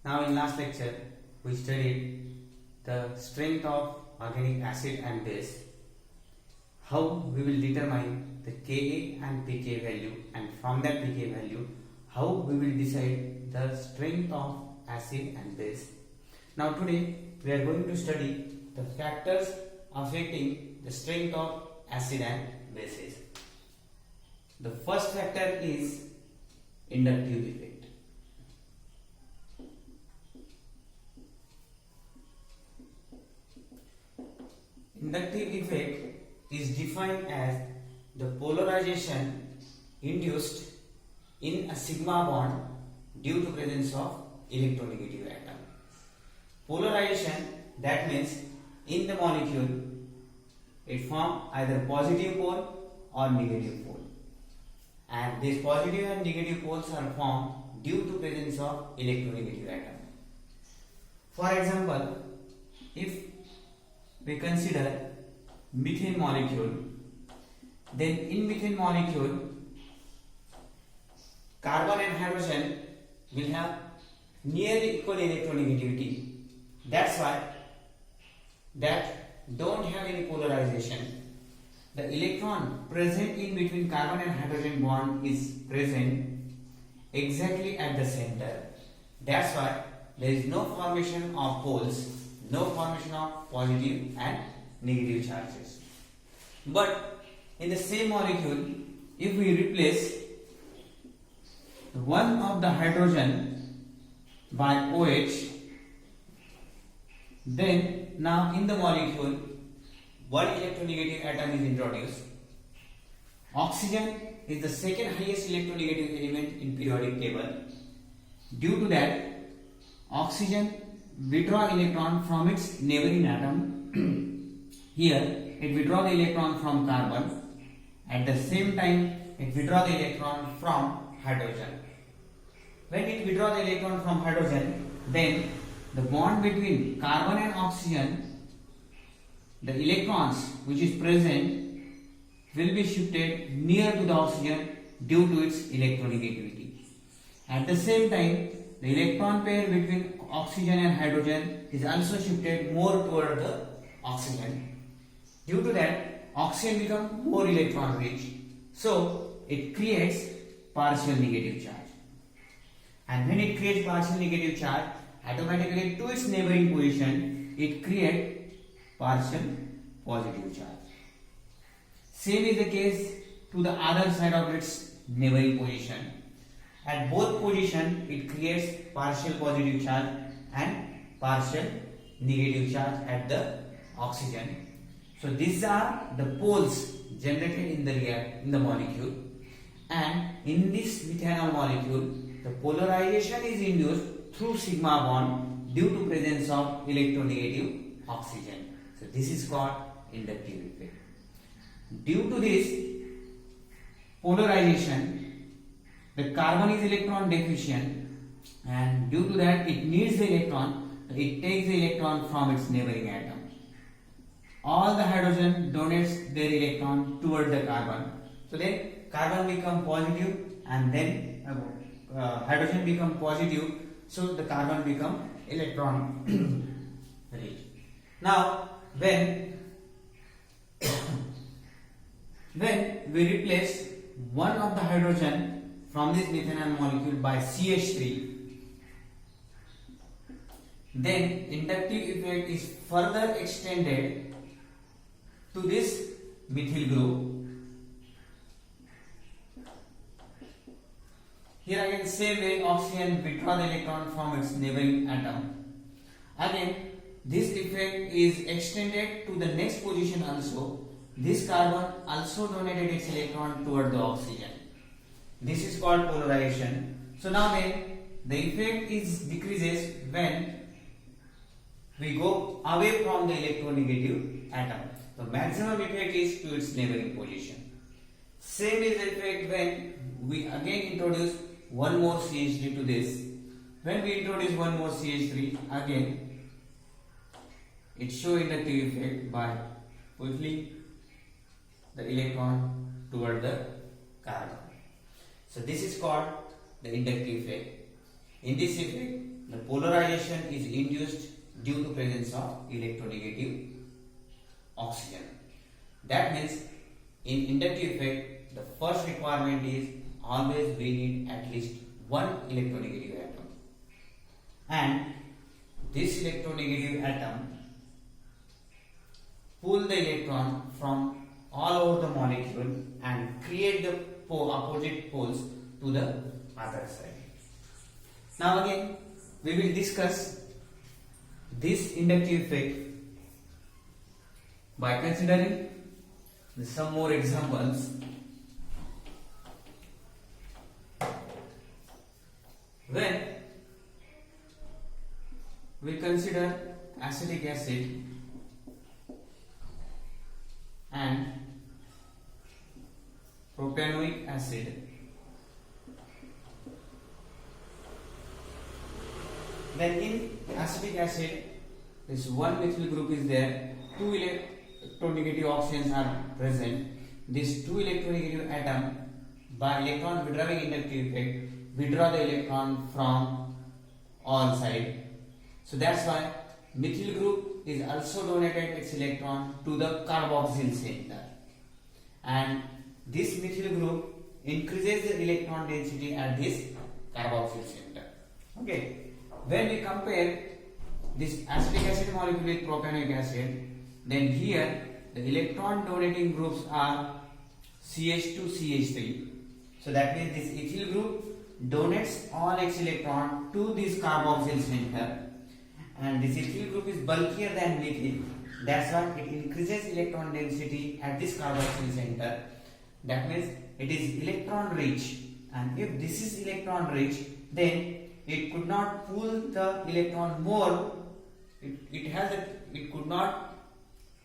Now in last lecture we studied the strength of organic acid and base, how we will determine the Ka and pK value, and from that pK value how we will decide the strength of acid and base. Now today we are going to study the factors affecting the strength of acid and bases. The first factor is inductive effect. Inductive effect is defined as the polarization induced in a sigma bond due to presence of electronegative atom. Polarization, that means in the molecule it forms either positive pole or negative pole, and these positive and negative poles are formed due to presence of electronegative atom. For example, if we consider methane molecule, then in methane molecule carbon and hydrogen will have nearly equal electronegativity. That's why that don't have any polarization. The electron present in between carbon and hydrogen bond is present exactly at the center. That's why there is no formation of poles, no formation of positive and negative charges. But in the same molecule, if we replace one of the hydrogen by OH, then now in the molecule one electronegative atom is introduced. Oxygen is the second highest electronegative element in periodic table. Due to that, oxygen withdraw electron from its neighboring atom. Here it withdraw the electron from carbon. At the same time it withdraw the electron from hydrogen. When it withdraw the electron from hydrogen, then the bond between carbon and oxygen, the electrons which is present will be shifted near to the oxygen due to its electronegativity. At the same time, the electron pair between oxygen and hydrogen is also shifted more toward the oxygen. Due to that, oxygen becomes more electron rich, so it creates partial negative charge. And when it creates partial negative charge, automatically to its neighboring position it creates partial positive charge. Same is the case to the other side of its neighboring position. At both positions it creates partial positive charge and partial negative charge at the oxygen. So these are the poles generated in the molecule, and in this methanol molecule the polarization is induced through sigma bond due to presence of electronegative oxygen. So this is called inductive effect. Due to this polarization, the carbon is electron deficient, and due to that it needs the electron, it takes the electron from its neighboring atom. All the hydrogen donates their electron toward the carbon. So then carbon become positive, and then hydrogen become positive, so the carbon become electron rich. Now when we replace one of the hydrogen from this methanol molecule by CH3, then inductive effect is further extended to this methyl group. Here again same way oxygen withdraw the electron from its neighboring atom. Again this effect is extended to the next position also. This carbon also donated its electron toward the oxygen. This is called polarization. So now then the effect is decreases when we go away from the electronegative atom. The maximum effect is to its neighboring position. Same is the effect when we again introduce one more CH3 to this. When we introduce one more CH3, again it shows inductive effect by pulling the electron toward the carbon. So this is called the inductive effect. In this effect, the polarization is induced due to presence of electronegative oxygen. That means in inductive effect, the first requirement is always we need at least one electronegative atom, and this electronegative atom pull the electron from all over the molecule and create the opposite poles to the other side. Now again we will discuss this inductive effect by considering some more examples. When we consider acetic acid and propanoic acid, then in acetic acid this one methyl group is there, two electronegative oxygens are present. These two electronegative atom by electron withdrawing inductive effect withdraw the electron from all sides. So that's why methyl group is also donated its electron to the carboxyl center, and this methyl group increases the electron density at this carboxyl center. Okay, when we compare this acetic acid molecule with propanoic acid, then here the electron donating groups are CH2 CH3. So that means this ethyl group donates all its electron to this carboxyl center, and this ethyl group is bulkier than methyl. That's why it increases electron density at this carboxyl center. That means it is electron rich, and if this is electron rich, then it could not pull the electron more. It could not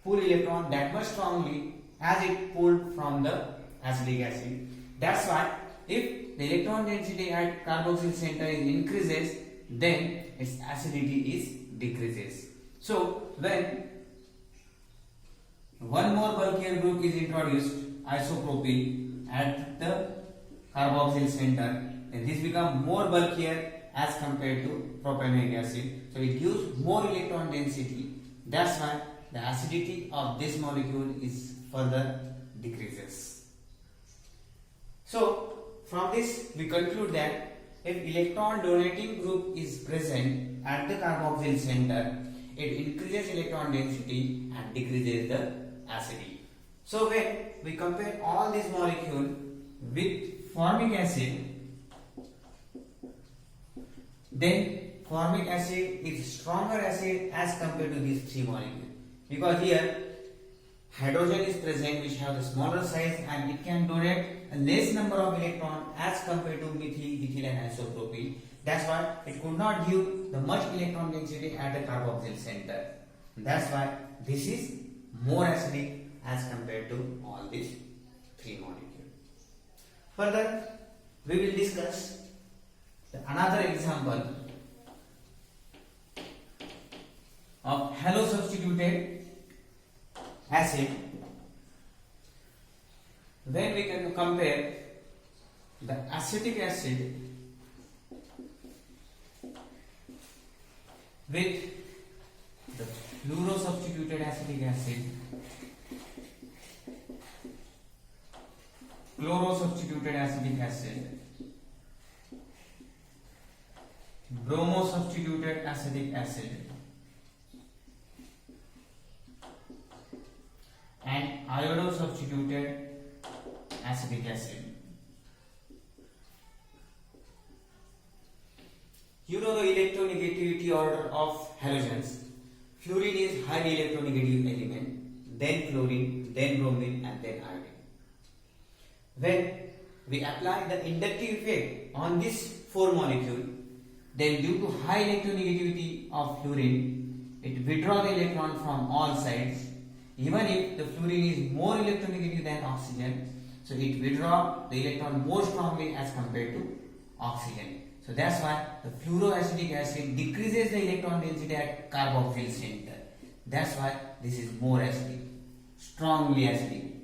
pull electron that much strongly as it pulled from the acetic acid. That's why if the electron density at carboxyl center is increases, then its acidity is decreases. So when one more bulkier group is introduced, isopropyl, at the carboxyl center, then this becomes more bulkier as compared to propanoic acid. So it gives more electron density. That's why the acidity of this molecule is further decreases. So from this we conclude that if electron donating group is present at the carboxyl center, it increases electron density and decreases the acidity. So when we compare all these molecules with formic acid, then formic acid is stronger acid as compared to these three molecules, because here hydrogen is present which have the smaller size and it can donate a less number of electrons as compared to methyl, ethyl and isopropyl. That's why it could not give the much electron density at the carboxyl center. That's why this is more acidic as compared to all these three molecules. Further, we will discuss another example of halo substituted acid. When we can compare the acetic acid with the fluoro substituted acetic acid, chloro substituted acetic acid, bromo substituted acetic acid, and iodo substituted acetic acid. You know the electronegativity order of halogens. Fluorine is highly electronegative element, then chlorine, then bromine, and then iodine. When we apply the inductive effect on this four molecule, then due to high electronegativity of fluorine, it withdraws the electron from all sides. Even if the fluorine is more electronegative than oxygen, so it withdraws the electron more strongly as compared to oxygen. So that's why the fluoroacetic acid decreases the electron density at carboxyl center. That's why this is more acidic, strongly acidic.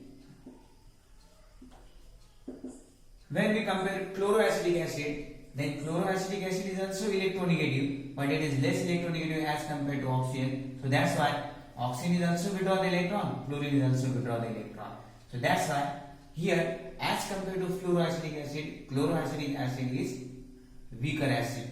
When we compare chloroacetic acid then chloroacetic acid is also electronegative, but it is less electronegative as compared to oxygen. So that's why oxygen is also withdraw the electron, fluorine is also withdraw the electron. So that's why here, as compared to fluoroacetic acid, chloroacetic acid is weaker acid.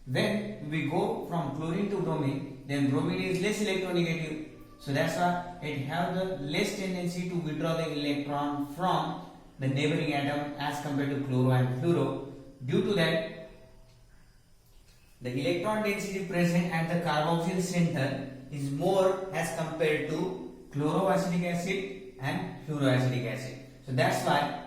When we go from chlorine to bromine, then bromine is less electronegative. So that's why it has the less tendency to withdraw the electron from the neighboring atom as compared to chloro and fluoro. Due to that, the electron density present at the carboxyl center is more as compared to chloroacetic acid and fluoroacetic acid. So that's why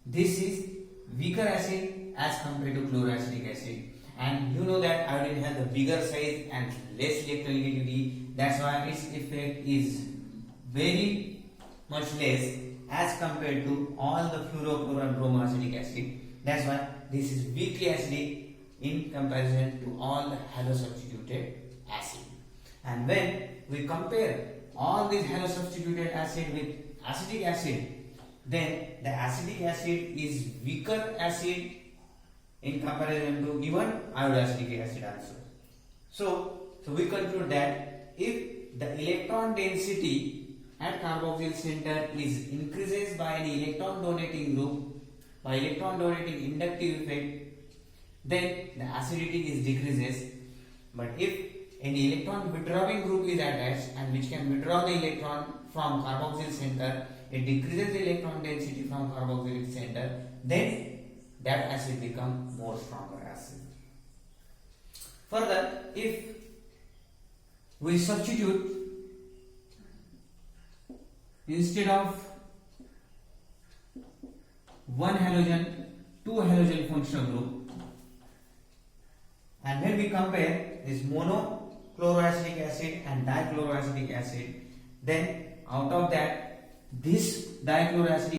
this is weaker acid as compared to chloroacetic acid. And you know that iodine has a bigger size and less electronegativity. That's why its effect is very much less as compared to all the fluoro, chloro and bromoacetic acid. That's why this is weakly acidic in comparison to all the halosubstituted acid. And when we compare all these halosubstituted acid with acetic acid, then the acetic acid is weaker acid in comparison to even iodoacetic acid also. So we conclude that if the electron density at carboxyl center is increases by an electron donating group, by electron donating inductive effect, then the acidity is decreases. But if an electron withdrawing group is attached and which can withdraw the electron from carboxyl center, it decreases the electron density from carboxylic center, then that acid becomes more stronger acid. Further, if we substitute instead of one halogen, two halogen functional group, and when we compare this monochloroacetic acid and dichloroacetic acid, then out of that this dichloroacetic